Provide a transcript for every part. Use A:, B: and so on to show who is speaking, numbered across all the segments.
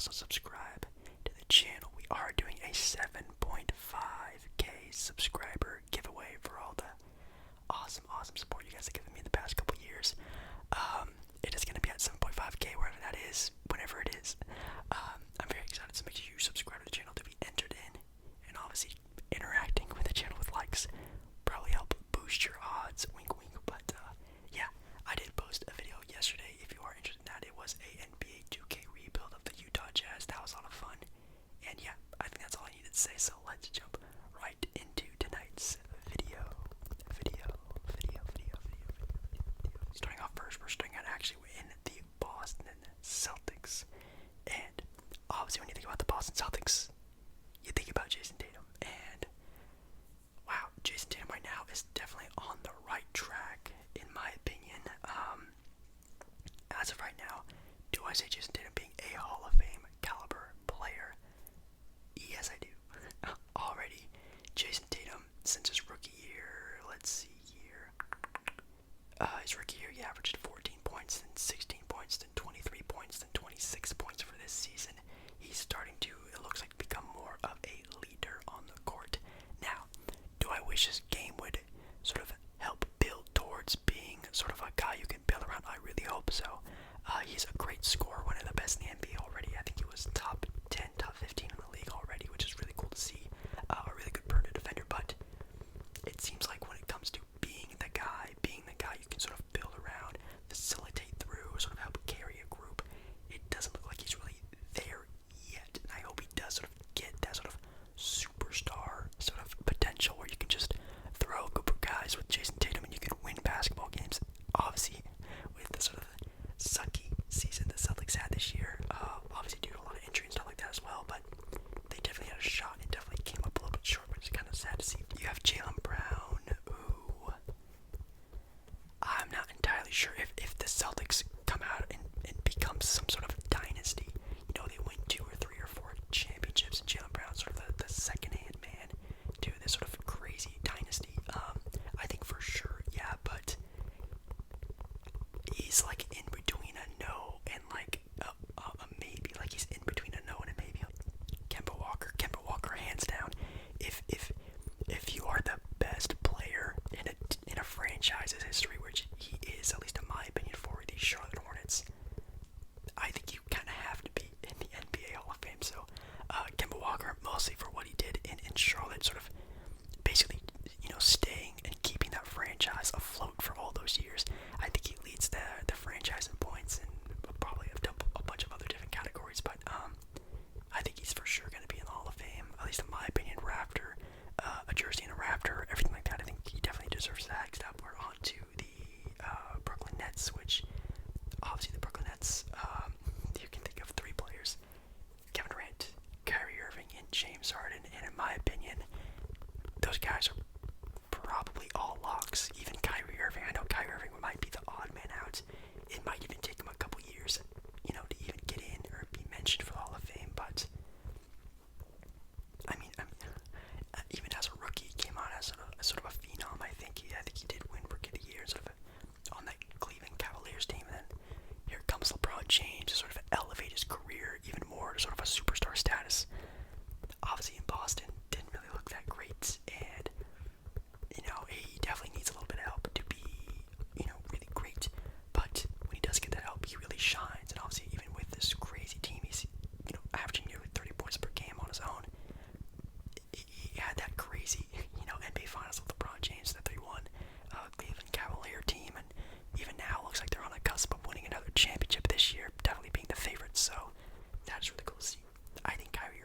A: also subscribe to the channel. We are doing a 7.5k subscriber giveaway for all the awesome support you guys have given me the past couple years. It is going to be at 7.5k, wherever that is, whenever it is. I'm very excited, so make sure you subscribe to the channel to be entered in, and obviously interacting with the channel with likes probably help boost your odds, wink wink. But yeah, I did post a video yesterday. If you are interested in that, it was a NBA 2K rebuild of the Utah Jazz. That was a lot of fun, and yeah, I think that's all I needed to say, so let's jump right into tonight's video. Starting off first, we're starting out actually in the Boston Celtics, and obviously when you think about the Boston Celtics, you think about Jason Tatum, and wow, Jason Tatum right now is definitely on the right track, in my opinion. As of right now, do I say Jason Tatum being a Hall of Fame caliber player? Yes, I do. Already, Jason Tatum, since his rookie year, let's see here, his rookie year, he averaged 14 points, then 16 points, then 23 points, then 26 points for this season. He's starting to, it looks like, become more of a leader on the court. Now, do I wish his game would sort of help build towards being sort of a guy you can build around? I really hope so. He's a great scorer, one of the best in the NBA already. I think he was top 10, top 15 in the league already, which is really cool to see. A really good perimeter defender, but it seems like when it comes to being the guy you can sort of build around, facilitate through, sort of help carry a group, it doesn't look like he's really there yet. And I hope he does sort of get that sort of superstar sort of potential where you can just throw a group of guys with Jason Tatum and you can win basketball games. Obviously, with the sort of sucky season the Celtics had this year, obviously due to a lot of injury and stuff like that as well, but they definitely had a shot. It definitely came up a little bit short, which is kind of sad to see. You have Jaylen Brown, who I'm not entirely sure if the Celtics come out and become some sort of dynasty. You know, they win 2 or 3 or 4 championships, and Jaylen Brown's sort of the second-hand man to this sort of crazy dynasty. I think for sure, yeah, but he's like in between a no and like a maybe. Like he's in between a no and a maybe. Kemba Walker, hands down. If you are the best player in a franchise's history, which he is, at least in my opinion, for the Charlotte Hornets, I think you kind of have to be in the NBA Hall of Fame. So Kemba Walker, mostly for what he did in Charlotte, sort of basically, you know, staying and keeping that franchise afloat for all those years. I think he leads the franchise in points and probably a bunch of other different categories, but I think he's for sure going to be in the Hall of Fame, at least in my opinion. Raptor, a jersey and a Raptor, everything like that. I think he definitely deserves that. Next up, we're on to the Brooklyn Nets, which obviously the Brooklyn Nets, you can think of 3 players: Kevin Durant, Kyrie Irving, and James Harden, and in my opinion, those guys are probably all locks. Even Kyrie Irving, I know Kyrie Irving might be the odd man out. It might even take him a couple years, you know, to even get in or be mentioned for the Hall of Fame, but I mean, even as a rookie, he came out as sort of a phenom. I think he did win Rookie of the Year, sort of on that Cleveland Cavaliers team. And then here comes LeBron James to sort of elevate his career even more to sort of a superstar status. Obviously in Boston, didn't really look that great, and you know, he definitely needs a little bit of help to be, you know, really great. But when he does get that help, he really shines. And obviously, even with this crazy team, he's, you know, averaging nearly 30 points per game on his own. He had that crazy, you know, NBA Finals with LeBron James that they won, Cleveland Cavalier team, and even now it looks like they're on the cusp of winning another championship this year, definitely being the favorites. So that's really cool to see. I think Kyrie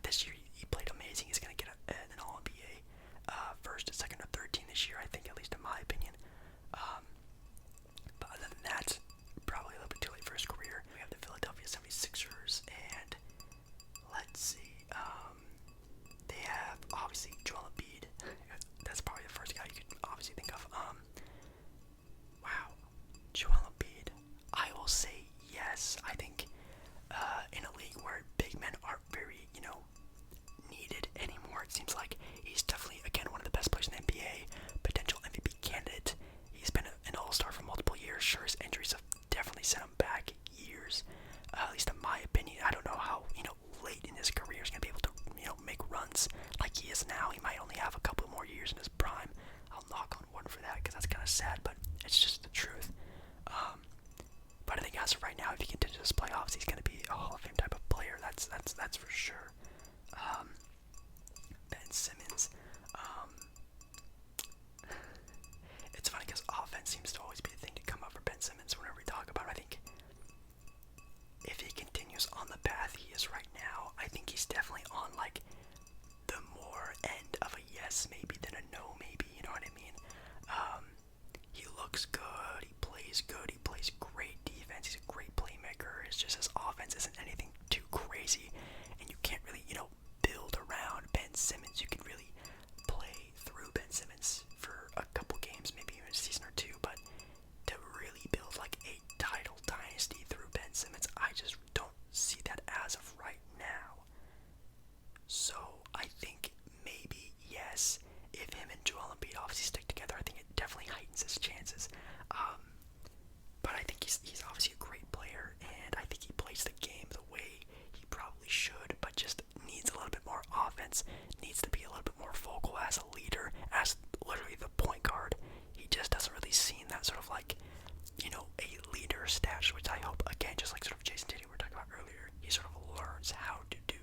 A: this year he played amazing. He's going to get an All-NBA first, second, or third team this year, I think, at least in my opinion. But other than that, probably a little bit too late for his career. We have the Philadelphia 76ers, and let's see. They have, obviously, Joel Embiid. That's probably the first guy you could obviously think of. Wow. Joel Embiid. I will say yes. I think in a league where big men aren't very, needed anymore, it seems like he's definitely, again, one of the best players in the NBA, potential MVP candidate. He's been an all-star for multiple years. Sure, his injuries have definitely set him back years, at least in my opinion. I don't know how, late in his career he's going to be able to, make runs like he is now. He might only have a couple more years in his prime. I'll knock on wood for that because that's kind of sad, but it's just the truth. But I think as of right now, if he continues to play offs, he's going to be a Hall of Fame type of player. That's for sure. Ben Simmons. It's funny because offense seems to always be the thing to come up for Ben Simmons whenever we talk about him. I think if he continues on the path he is right now, I think he's definitely on like the more end of a yes maybe than a no maybe, you know what I mean? He looks good, he plays great defense, he's a great playmaker. It's just his offense isn't anything too crazy, and you can't really, build around Ben Simmons. You can really play through Ben Simmons for a couple games, maybe even a season or two, but to really build like a title dynasty through Ben Simmons, I just don't see that as of right now. So I think maybe yes, if him and Joel Embiid obviously stick together, I think it definitely heightens his chances. But I think he's obviously a great player, and I think he plays the game the way he probably should, but just needs a little bit more offense, needs to be a little bit more vocal as a leader, as literally the point guard. He just doesn't really seem that sort of like, a leader stature, which I hope, again, just like sort of Jason Tatum we were talking about earlier, he sort of learns how to do.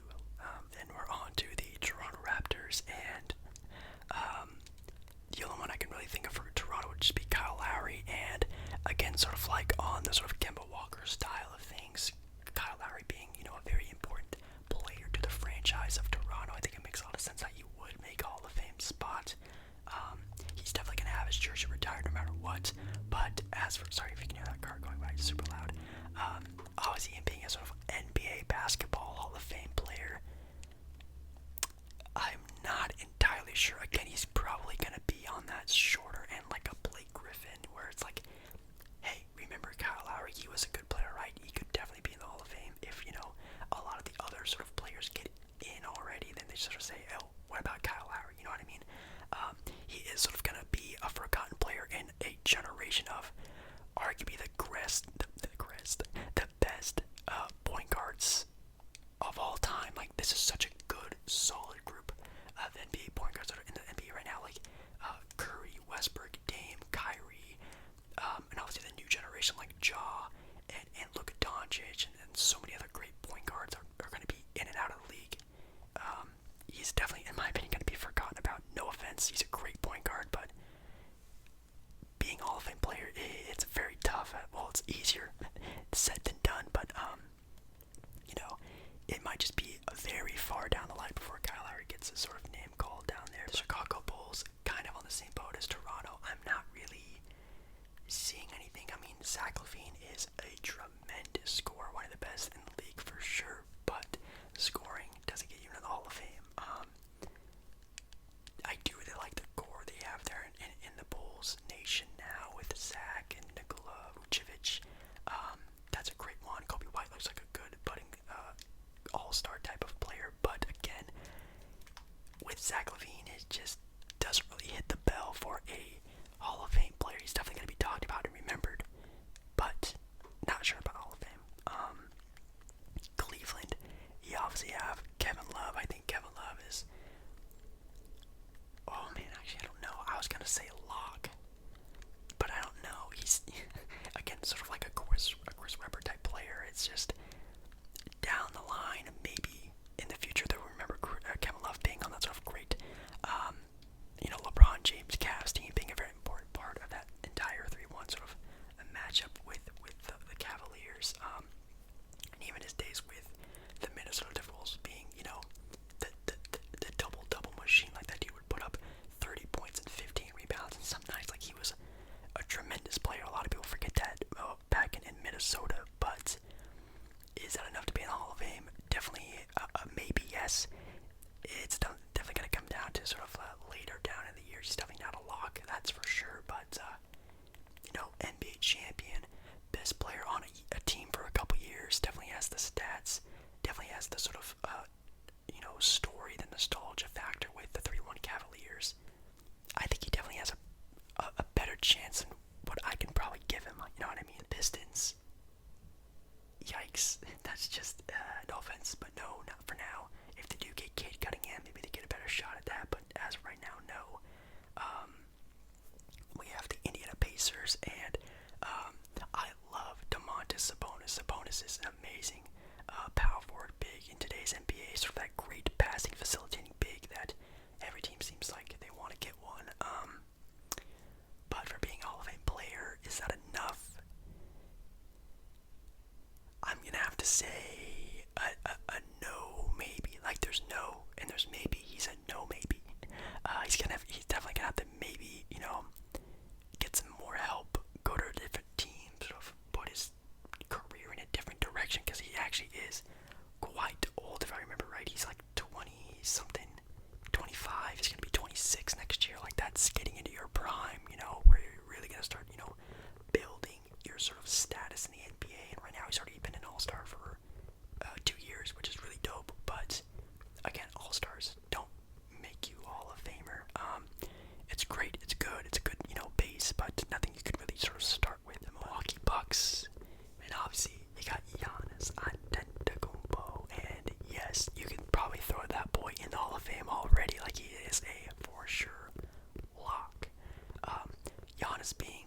A: Then we're on to the Toronto Raptors, and the only one I can really think of for Toronto would just be Kyle Lowry, and again, sort of like on the sort of Kemba Walker style of things, Kyle Lowry being, a very important player to the franchise of Toronto. I think it makes a lot of sense that you would make a Hall of Fame spot. He's definitely going to have his jersey retired no matter what, but as for, sorry if you can hear that car going by, it's super loud. Obviously him being a sort of NBA basketball Hall of Fame player, I'm not entirely sure. Again, he's probably going to be on that shorter end like a Blake Griffin, where it's like, hey, remember Kyle Lowry, he was a good player, right? He could definitely be in the Hall of Fame. If, a lot of the other sort of players get in already, then they sort of say, oh, what about Kyle Lowry? You know what I mean? He is sort of going to be a forgotten player in a generation of arguably the best point guards of all time. Like, this is such a good, solid group of NBA point guards that are in the NBA right now. Like, Curry, Westbrook, Dame, Kyrie, and obviously the new generation like Ja and Luka Doncic and so many other great point guards are going to be in and out of the league. He's definitely, in my opinion, going to be forgotten about. No offense, he's a great point guard, but being a Hall of Fame player, it's very tough. Well, it's easier said than done, but it might just be very far down the line before Kyle Lowry gets his sort of name called down there. The Chicago Bulls, kind of on the same boat as Toronto. I'm not really seeing anything. I mean, Zach LaVine is a tremendous scorer, one of the best in the league for sure, but scoring doesn't get you into the Hall of Fame. I do really like the core they have there in the Bulls nation now with Zach and Nikola Vucevic. That's a great one. Kobe White looks like a good budding all-star type of player, but again, with Zach LaVine, it just doesn't really hit the bell for a Hall of Fame player. He's definitely going to be talked about and remembered, but not sure about Hall of Fame. Cleveland, you obviously have Kevin Love. I think Kevin Love is, oh man, actually I don't know. I was going to say lock, but I don't know. He's, again, sort of like a Chris Webber type player. It's just down the line, maybe in the future, they'll remember Kevin Love being on that sort of great, LeBron James Cavs team, being a very important part of that entire 3-1 sort of a matchup with the Cavaliers, and even his days with the Minnesota Timberwolves being, has the sort of story, the nostalgia factor with the 3-1 Cavaliers. I think he definitely has a better chance than what I can probably give him. You know what I mean? Pistons. Yikes. That's just no offense, but no, not for now. If they do get Cade Cunningham, maybe they get a better shot at that. But as of right now, no. We have the Indiana Pacers, and I love Domantas Sabonis. Sabonis is an amazing power forward big in today's NBA. Sort of that great passing, facilitating big that every team seems like they want to get one. But for being a Hall of Fame player, is that enough? I'm gonna have to say a no, maybe. Like there's no and there's maybe. He's a no, maybe. He's definitely gonna have to maybe get some more help, go to a different team, sort of put his career in a different direction, because he actually is quite old, if I remember right. He's like 20 something, 25. He's gonna be 26 next year. Like that's getting into your prime, where you're really gonna start, building your sort of status in the NBA. And right now he's already been an All-Star for 2 years, which is really dope. But again, All-Stars don't make you Hall of Famer. It's great, it's good, base, but nothing you could really sort of start with. The Milwaukee Bucks, and obviously you got Giannis Antetokounmpo, and yes, you can probably throw that boy in the Hall of Fame already. Like he is a for sure lock. Giannis being,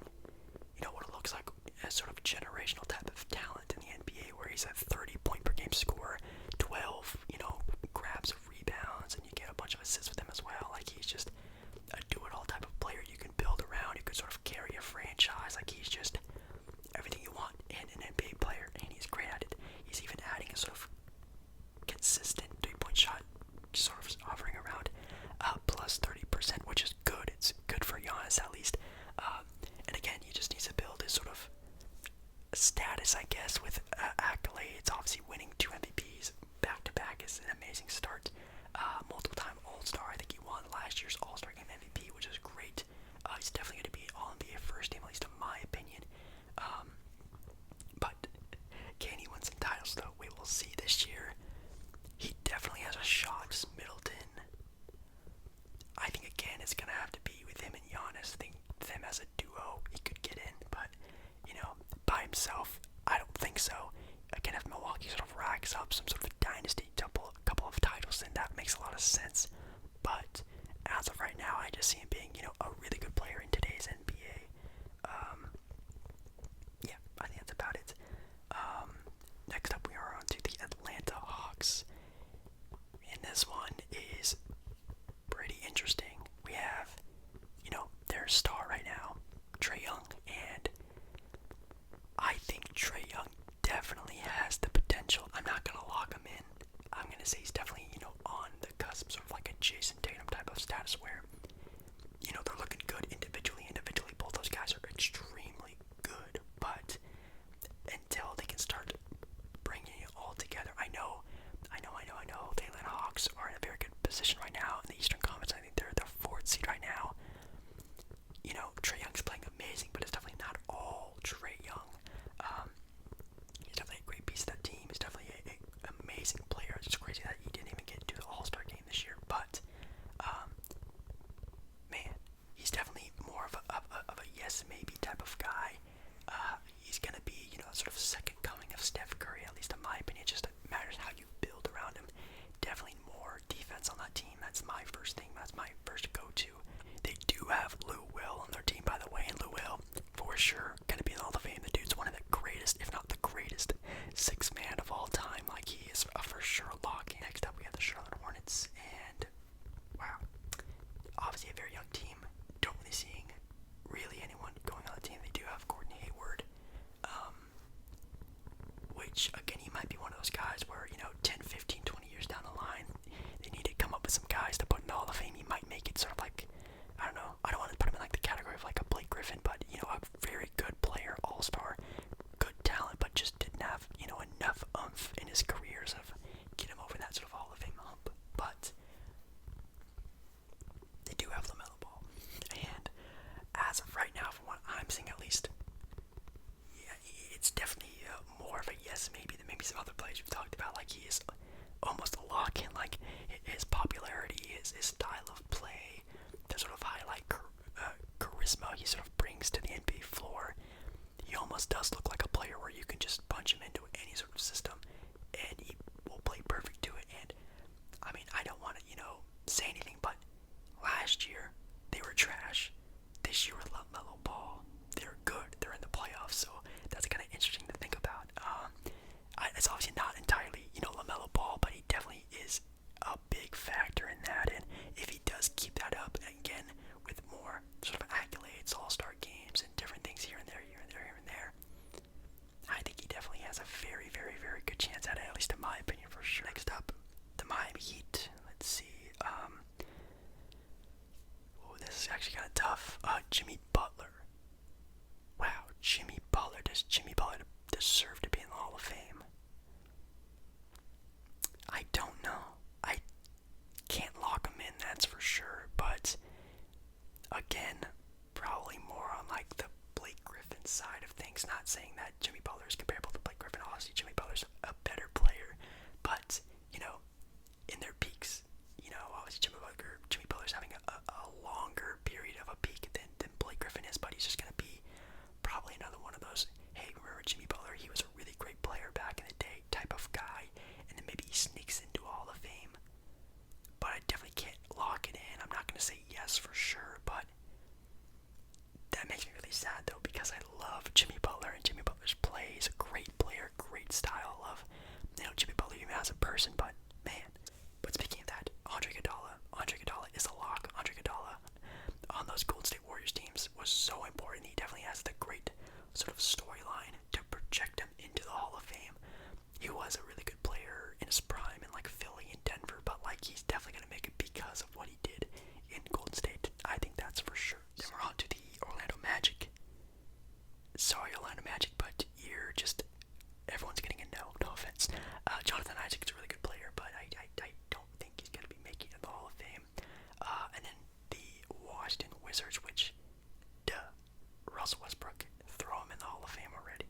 A: what it looks like, a sort of generational type of talent in the NBA, where he's a 30-point per game scorer, 12, grabs of rebounds, and you get a bunch of assists with him as well. Like he's just a do-it-all type of player you can build around. You could sort of carry a franchise. Like he's just everything you want in an NBA player, and he's great at it. He's even adding a sort of consistent 3-point shot, sort of hovering around plus 30%, which is good. It's good for Giannis at least. And again, he just needs to build his sort of status, I guess, with accolades. Obviously, winning 2 MVPs back-to-back is an amazing start. Multiple-time All-Star. I think he won last year's All-Star Game MVP, which is great. He's definitely going to be All-NBA first team, at least in my opinion. But can he win some titles, though? We will see this year. He definitely has a shot. Middleton. I think, again, it's going to have to be with him and Giannis. I think them as a duo, he could get in, but, by himself, I don't think so. Again, if Milwaukee sort of racks up some sort of dynasty, couple of titles, then that makes a lot of sense. But as of right now, I just see him being, a really good player in today's NBA. Yeah, I think that's about it. Next up, we are on to the Atlanta Hawks. And this one is pretty interesting. We have, their star right now, Trae Young, and I think Trae Young definitely has the potential. I'm not gonna lock him in. I'm gonna say he's definitely, on the cusp, sort of like a Jason Tatum type of status where, they're looking good individually. Both those guys are extremely good, but until they can start bringing it all together, I know. The Atlanta Hawks are in a very good position right now in the Eastern Conference. I think they're the 4th seed right now. Trae Young's playing amazing, but it's definitely not all Trae Young. He's definitely a great piece of that team. He's definitely an amazing player. It's just crazy that he didn't even get to the All-Star game this year. But, man, he's definitely more of a yes, maybe type of guy. He's going to be, sort of second coming of Steph Curry, at least in my opinion. It just matters how you build around him. Definitely more defense on that team. That's my first thing. That's my first go-to. They do have Lou Will on their team, by the way. almost a lock in. Like his popularity, his style of play, the sort of highlight charisma he sort of brings to the NBA floor. He almost does look like a player where you can just punch him into any sort of system, and he will play perfect to it. And I mean, I don't want to, say anything, but last year they were trash. This year with LaMelo Ball, they're good. They're in the playoffs, so that's kind of interesting to think about. It's obviously not entirely, LaMelo Ball, but he definitely is a big factor in that. And if he does keep that up, and again, with more sort of accolades, all-star games, and different things here and there, I think he definitely has a very, very, very good chance at it, at least in my opinion, for sure. Next up, the Miami Heat. Let's see. This is actually kind of tough. Jimmy Butler. Wow, Jimmy Butler. Does Jimmy Butler deserve to be in the Hall of Fame? I don't know. I can't lock him in, that's for sure. But again, probably more on like the Blake Griffin side of things. Not saying that Jimmy Butler is comparable to Blake Griffin. Obviously, Jimmy Butler's a better player, but in their peaks, obviously Jimmy Butler's having a longer period of a peak than Blake Griffin is, but he's just gonna be probably another one of those. Hey, remember Jimmy Butler? He was a really great player back in the day, type of guy, and then maybe he sneaks into Hall of Fame. But I definitely can't lock it in. I'm not gonna say yes for sure, but that makes me really sad though, because I love Jimmy Butler, and Jimmy Butler's play. He's a great player, great style. I love Jimmy Butler even as a person, but man. But speaking of that, Andre Iguodala is a lock. Andre Iguodala on those Golden State Warriors teams was so important. He definitely has the great sort of storyline to project him into the Hall of Fame. He was a really good player in his prime in like Philly and Denver, but like he's definitely gonna make it because of what he did in Golden State. I think that's for sure. Then we're on to the Orlando Magic. Sorry, Orlando Magic, but you're just everyone's getting a no. No offense. Jonathan Isaac's a really good player, but I don't think he's gonna be making it in the Hall of Fame. And then the Washington Wizards, which, Russell Westbrook, throw him in the Hall of Fame already.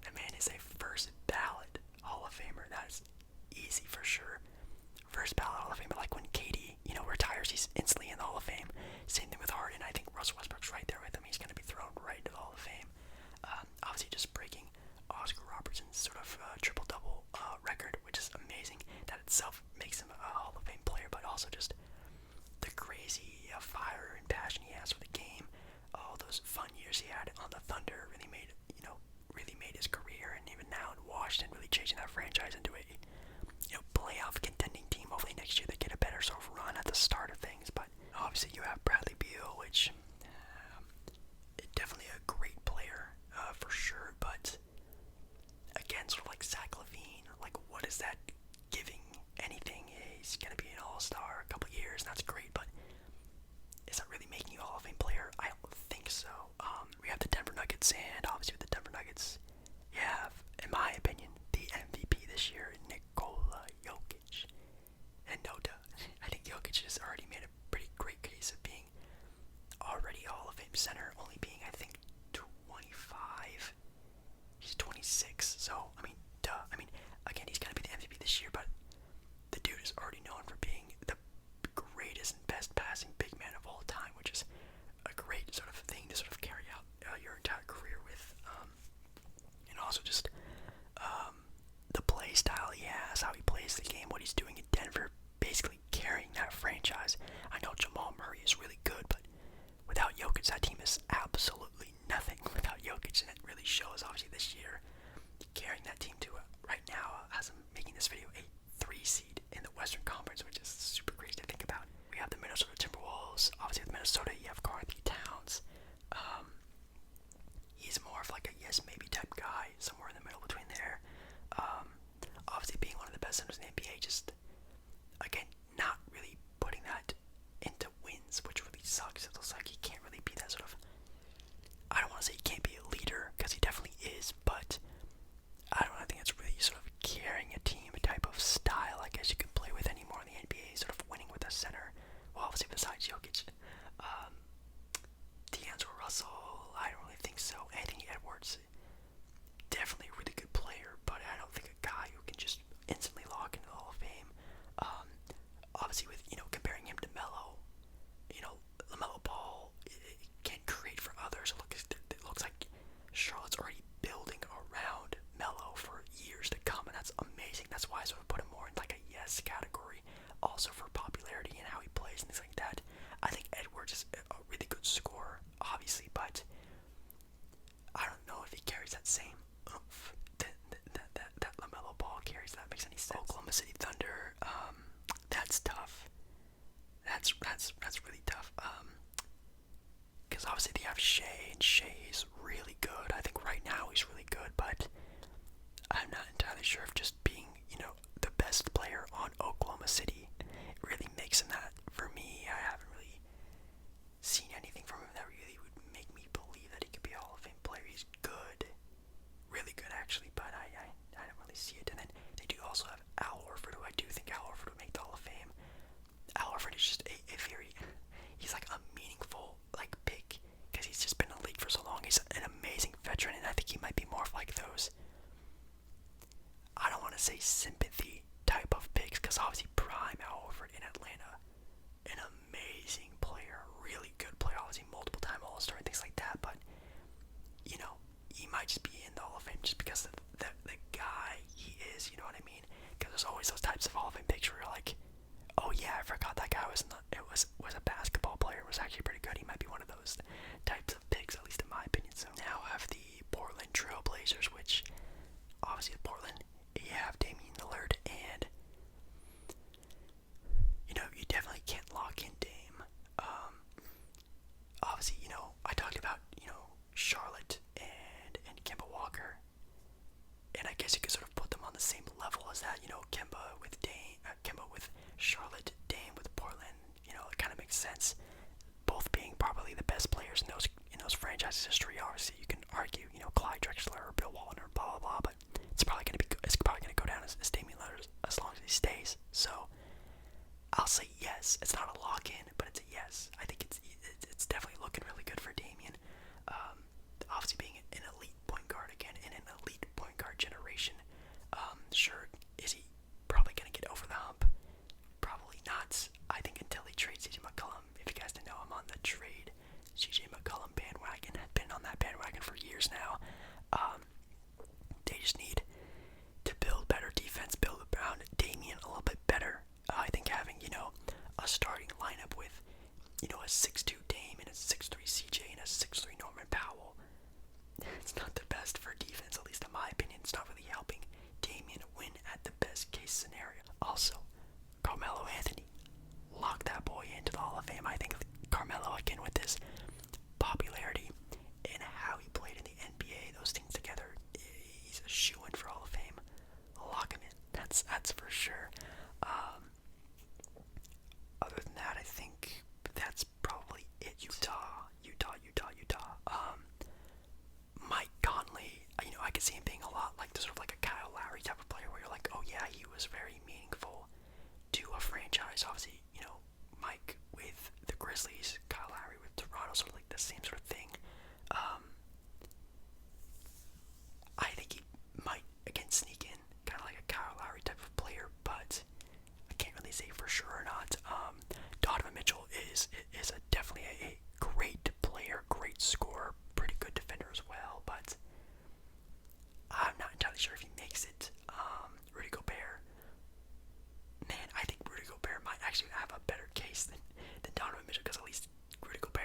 A: The man is a first ballot Hall of Famer. That's easy for sure. First ballot Hall of Fame, but like when KD, retires, he's instantly in the Hall of Fame. Same thing with Harden. I think Russell Westbrook's right there with him. He's going to be thrown right into the Hall of Fame. Obviously, just breaking Oscar Robertson's sort of triple-double record, which is amazing. That itself makes him a Hall of Fame player, but also just the crazy fire and passion he has for the game. All those fun years he had on the Thunder really made his career, and even now in Washington, really changing that franchise into a playoff contending team. Hopefully next year they get a better sort of run at the start of things. But obviously you have Bradley Beal, which definitely a great player for sure. But again, sort of like Zach LaVine, like what is that giving anything? He's gonna be an All-Star a couple years, and that's great. But is that really making you a Hall of Fame player? I don't think so. We have the Denver Nuggets, and obviously with the Denver Nuggets, you have, in my opinion, the MVP this year, Nikola Jokic. And no duh, I think Jokic has already made a pretty great case of being already a Hall of Fame center, only being, I think, 25. He's 26, so, duh. Again, he's going to be the MVP this year, but the dude is already known for being the greatest and best passing big man of all time, which is a great sort of thing to sort of carry out your entire career with. And also just the play style he has, how he plays the game, what he's doing in Denver, basically carrying that franchise. I know Jamal Murray is really good, but without Jokic, that team is absolutely nothing without Jokic, and it really shows, obviously, this year, carrying that team to, right now, as I'm making this video, a 3 seed in the Western Conference, which is super crazy to think about. We have the Minnesota Timberwolves. Obviously, with Minnesota, you have Karl Anthony Towns. He's more of like a yes, maybe type guy, somewhere in the middle between there. Obviously, being one of the best centers in the NBA, just, again, not really putting that into wins, which really sucks. It looks like he can't really be that sort of, I don't want to say he can't be a leader, because he definitely is, but I don't think it's really sort of carrying a team, a type of style I guess you can play with anymore in same oomph that LaMelo Ball carries. That makes any sense. Oklahoma City Thunder. That's tough. That's really tough. Because obviously they have Shea, and Shea's really good. I think right now he's really good, but I'm not entirely sure if just being, the best player on Oklahoma City really makes him that. For me, I haven't really seen anything from him that really would make me believe that he could be a Hall of Fame player. He's good, really good actually, but I don't really see it. And then they do also have Al Horford, who I do think Al Horford would make the Hall of Fame. Al Horford is just a very, he's like a meaningful pick because he's just been in the league for so long. He's an amazing veteran, and I think he might be more of like those, I don't want to say sympathy type of picks, because obviously prime Al Horford in Atlanta, an amazing player, really good player, obviously multiple time All-Star and things like that, but he might just be in the Hall of Fame just because of the guy he is, you know what I mean? Because there's always those types of Hall of Fame picks where you're like, oh yeah, I forgot that guy was a basketball player, was actually pretty good. He might be one of those types of picks, at least in my opinion. So now I have the Portland Trail Blazers, which obviously with Portland, you have Damian Lillard, and you definitely can't lock in Dame. Obviously, I talked about Charlotte and Kemba Walker, and I guess you could sort of put them on the same level as that. Kemba with Charlotte, Dame with Portland. It kind of makes sense. Both being probably the best players in those franchises' history. Obviously, you can argue, Clyde Drexler or Bill Walton or blah blah blah, but it's probably gonna go down as Damian Lillard as long as he stays. So I'll say yes. It's not a lock in, but it's a yes. I think it's definitely looking really good for Damian. Obviously being an elite point guard again in an elite point guard generation. Sure, is he probably gonna get over the hump? Probably not. I think until he trades CJ McCollum. If you guys didn't know, I'm on the trade CJ McCollum bandwagon. I've been on that bandwagon for years now. They just need to build better defense, build around Damian a little bit better. I think having, a starting lineup with, a 6'2 Dame and a 6'3 CJ and a 6'3 Norman Powell, it's not the best for defense, at least in my opinion. It's not really helping Damian win at the best case scenario. Also, Carmelo Anthony, lock that boy into the Hall of Fame. I think Carmelo, again, with his popularity and how he played in the NBA, those things together, he's a shoo-in for Hall of Fame. Lock him in. That's for sure. Other than that, I think that's probably it. Utah. Mike Conley, I could see him being a lot like sort of like a Kyle Lowry type of player, where you're like, oh yeah, he was very meaningful to a franchise. Obviously, Mike with the Grizzlies, Kyle Lowry with Toronto, sort of like the same sort of thing. I think he might again sneak in kind of like a Kyle Lowry type of player, but I can't really say for sure or not. Donovan Mitchell is definitely a great player, great scorer, pretty good defender as well, but I'm not entirely sure if he makes it. Rudy Gobert, man, I think Rudy Gobert might actually have a better case than Donovan Mitchell, because at least Rudy Gobert,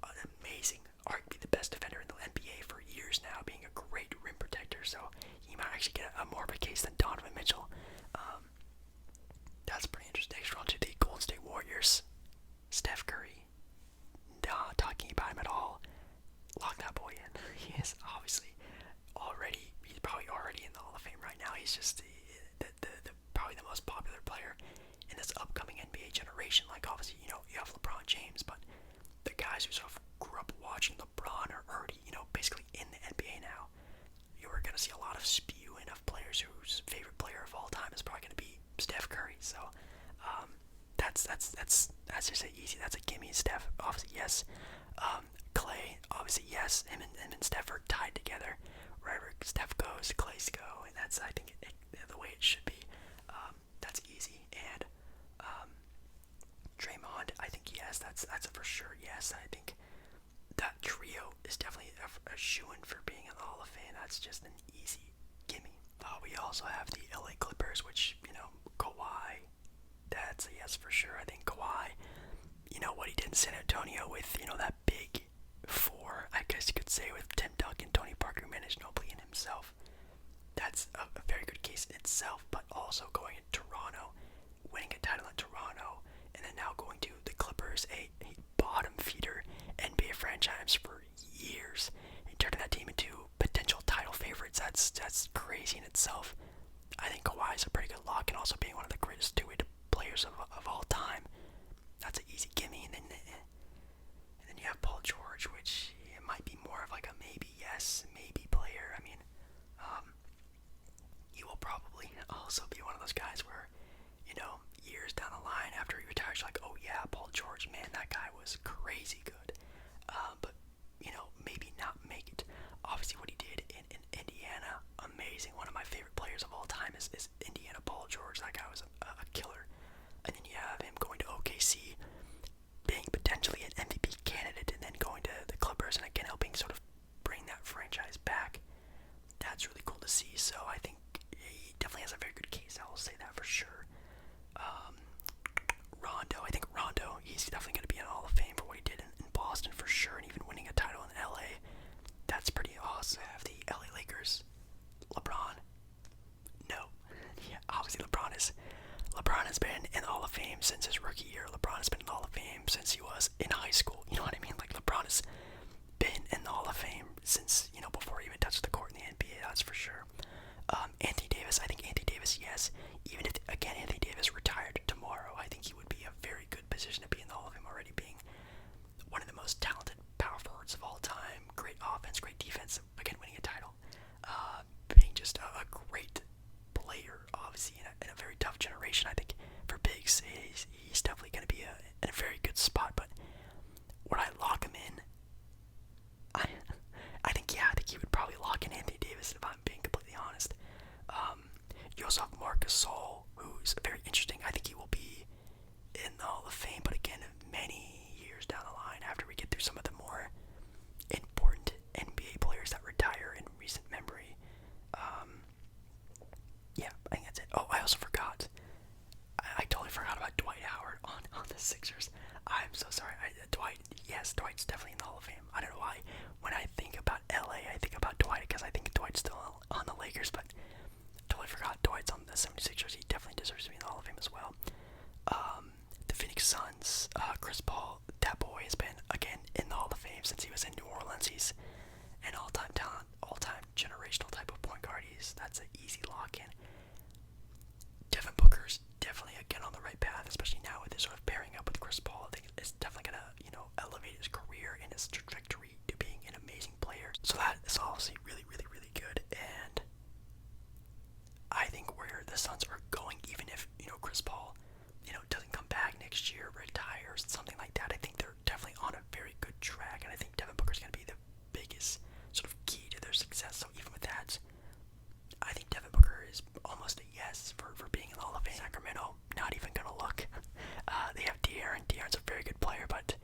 A: an amazing, arguably the best defender in the NBA for years now, being a great rim protector, so he might actually get a more of a case than Donovan Mitchell. That's pretty interesting. Next, on to the Golden State Warriors. Steph Curry, not talking about him at all. Lock that boy in. He is obviously he's probably already in the Hall of Fame right now. He's just the probably the most popular player in this upcoming NBA generation. Like, obviously, you have LeBron James, but the guys who sort of grew up watching LeBron are already, basically in the NBA now. You're going to see a lot of spewing of players whose favorite player of all time is probably going to be Steph Curry. So, that's just easy. That's a gimme. Steph, obviously, yes. Clay, obviously, yes. Him and Steph are tied together. Wherever Steph goes, Clay's go, and that's, I think, the way it should be. That's easy. And Draymond, I think yes. That's a for sure yes. I think that trio is definitely a shoo-in for being in the Hall of Fame. That's just an easy gimme. We also have the LA Clippers, which, Kawhi, that's a yes for sure. I think Kawhi, what he did in San Antonio with, that big four, I guess you could say, with Tim Duncan, Tony Parker, Manu Ginobili, and himself. That's a very good case in itself, but also going to Toronto, winning a title in Toronto, and then now going to the Clippers, a bottom feeder NBA franchise for years, and turning that team into potential title favorites. That's crazy in itself. I think Kawhi is a pretty good lock, and also being one of the greatest two-way players of all time. That's an easy gimme. And then you have Paul George, which it might be more of like a maybe yes, maybe player. I mean, he will probably also be one of those guys where, years down the line after he retires, you're like, oh yeah, Paul George, man, that guy was crazy good. But maybe not make it. Obviously, what he did in Indiana, amazing. One of my favorite players of all time is Indiana Paul George. That guy was a killer. And then you have him going to OKC, being potentially an MVP candidate, and then going to the Clippers, and again helping sort of bring that franchise back. That's really cool to see. So I think he definitely has a very good case. I will say that for sure. Rondo, he's definitely going to be in the Hall of Fame for what he did in Boston for sure, and even winning a title in LA. That's pretty awesome. I have the LA Lakers. LeBron. No. Yeah, obviously LeBron has been in the Hall of Fame since his rookie year. LeBron has been in the Hall of Fame since he was in high school. You know what I mean? Like, LeBron has been in the Hall of Fame since, before he even touched the court in the NBA, that's for sure. Anthony Davis, I think Anthony Davis, yes. Even if, again, Anthony Davis retired tomorrow, I think he would be a very good position to be in the Hall of Fame already, being one of the most talented power forwards of all time. Great offense, great defense, again, winning a title. Being just a great player, obviously, in a very tough generation. I think for bigs, he's definitely going to be in a very good spot, but would I lock him in? I think he would probably lock in Anthony Davis, if I'm being completely honest. You also have Marc Gasol, who's very interesting. I think he will be in the Hall of Fame, but again, many years down the line, after we get through some of the more important NBA players that retire in recent memory. Yeah, I think that's it. Oh, I also forgot. I totally forgot about Dwight Howard on the Sixers. I'm so sorry. Dwight's definitely in the Hall of Fame. I don't know why. When I think about LA, I think about Dwight because I think Dwight's still on the Lakers, but totally forgot Dwight's on the 76ers. He definitely deserves to be in the Hall of Fame as well. The Phoenix Suns, Chris Paul, that boy has been, again, in the Hall of Fame since he was in New Orleans. He's an all-time talent, all-time generational type of point guard. That's an easy lock-in. Devin Booker's definitely, again, on the right path, especially now with his sort of pairing up with Chris Paul. I think it's definitely going to, elevate his career and his trajectory to being an amazing player. So that is obviously really, really, really good. And I think where the Suns are going, even if, Chris Paul, doesn't come back next year, retires, something like that, I think they're definitely on a very good track. And I think Devin Booker's going to be the biggest sort of key to their success. So even with that, I think Devin Booker is almost a yes for being in the Hall of Fame. Sacramento, not even going to look. They have De'Aaron. De'Aaron's a very good player, but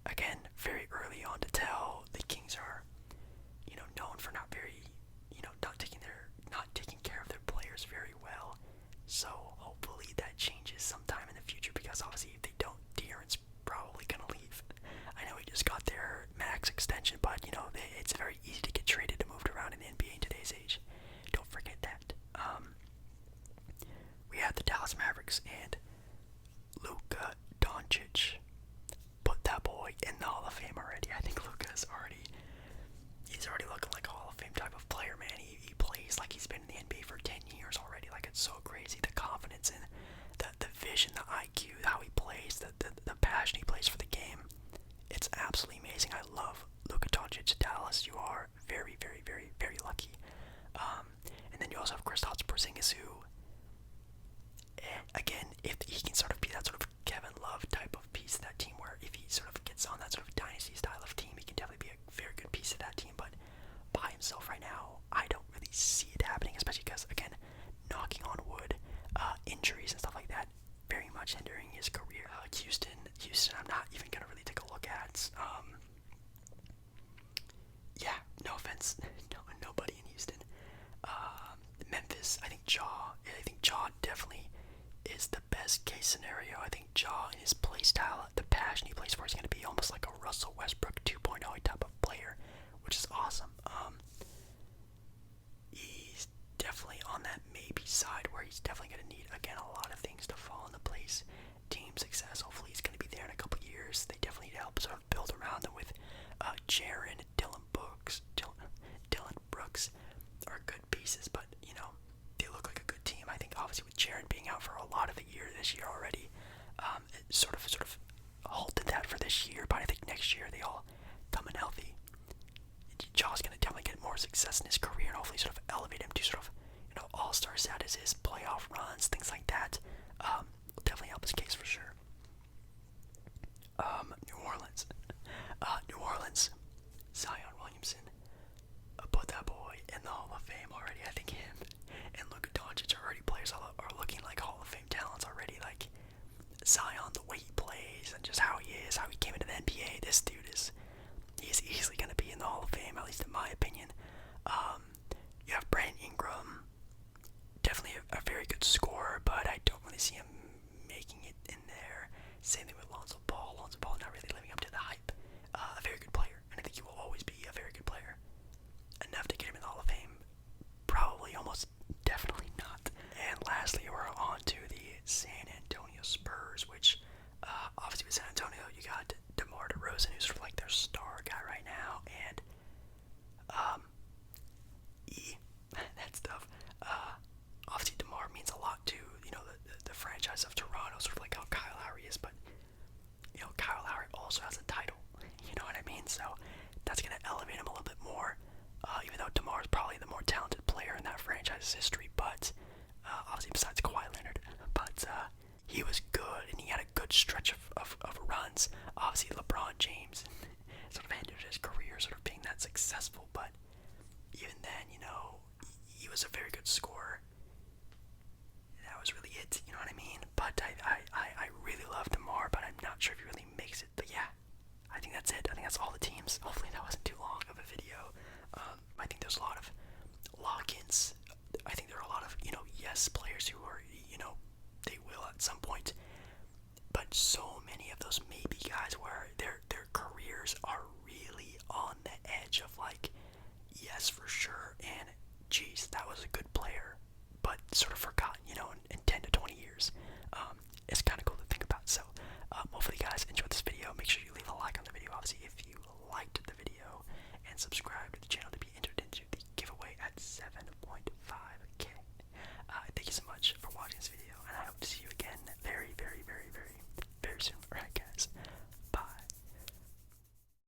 A: again, very early on to tell. The Kings are, known for not taking care of their players very well. So hopefully that changes sometime in the future, because obviously if they don't, De'Aaron's probably going to leave. I know he just got their max extension, but it's very easy to get traded and moved around in the NBA in today's age. Don't forget that. We had the Dallas Mavericks and Luka Doncic. Put that boy in the Hall of Fame already. I think Luka's he's already looking like a Hall of Fame type of player, man. He plays like he's been in the NBA for 10 years already. Like, it's so crazy. The confidence and the vision, the IQ, how he plays, the passion he plays for the game. It's absolutely amazing. I love Luka Doncic. Dallas, you are very, very, very, very lucky. And then you also have Kristaps Porzingis, who, again, if he can sort of be that sort of Kevin Love type of piece of that team, where if he sort of gets on that sort of dynasty style of team, he can definitely be a very good piece of that team. But by himself right now, I don't really see it happening, especially because, again, knocking on wood, injuries and stuff like that very much hindering his career. Houston, I'm not even going to really take a look at. Yeah, no offense, nobody in Houston. Memphis, I think Ja definitely is the best case scenario. I think Ja and his play style, the passion he plays for, is going to be almost like a Russell Westbrook 2.0 type of player, Sharon, Dylan Brooks are good pieces, but they look like a good team. I think obviously with Sharon being out for a lot of the year this year already, it sort of halted that for this year. But I think next year they all come in healthy. Jaw's gonna definitely get more success in his career and hopefully sort of elevate him to sort of all-star statuses, playoff runs, things like that. Will definitely help his case for sure. New Orleans, Zion Williamson. Put that boy in the Hall of Fame already. I think him and Luka Doncic are already players are looking like Hall of Fame talents already. Like Zion, the way he plays and just how he is, how he came into the NBA. This dude he's easily going to be in the Hall of Fame, at least in my opinion. You have Brandon Ingram, definitely a very good scorer, but I don't really see him making it in there. Same thing with Lonzo Ball. Lonzo Ball not really living up to the hype. A very good player, and I think he will always be a very good player. Enough to get him in the Hall of Fame? Probably, almost definitely not. And lastly, we're on to the San Antonio Spurs, which obviously with San Antonio, you got DeMar DeRozan, who's sort of like their star guy right now, and that's tough. Obviously DeMar means a lot to the franchise of Toronto, sort of like how Kyle Lowry is, but Kyle Lowry also has a title. You know what I mean? So that's gonna elevate him a little bit more. Even though DeMar is probably the more talented player in that franchise's history, but obviously besides Kawhi Leonard, but he was good and he had a good stretch of runs. Obviously LeBron James sort of ended his career sort of being that successful, but even then, he was a very good scorer. That was really it, you know what I mean? But I really love DeMar, but I'm not sure if he really makes it. But yeah, I think that's it. I think that's all the teams. Hopefully that wasn't too long of a video. I think there's a lot of lock-ins. I think there are a lot of, yes players who are, they will at some point. But so many of those maybe guys where their careers are really on the edge of like, yes for sure, and geez, that was a good player, but sort of forgotten, and tend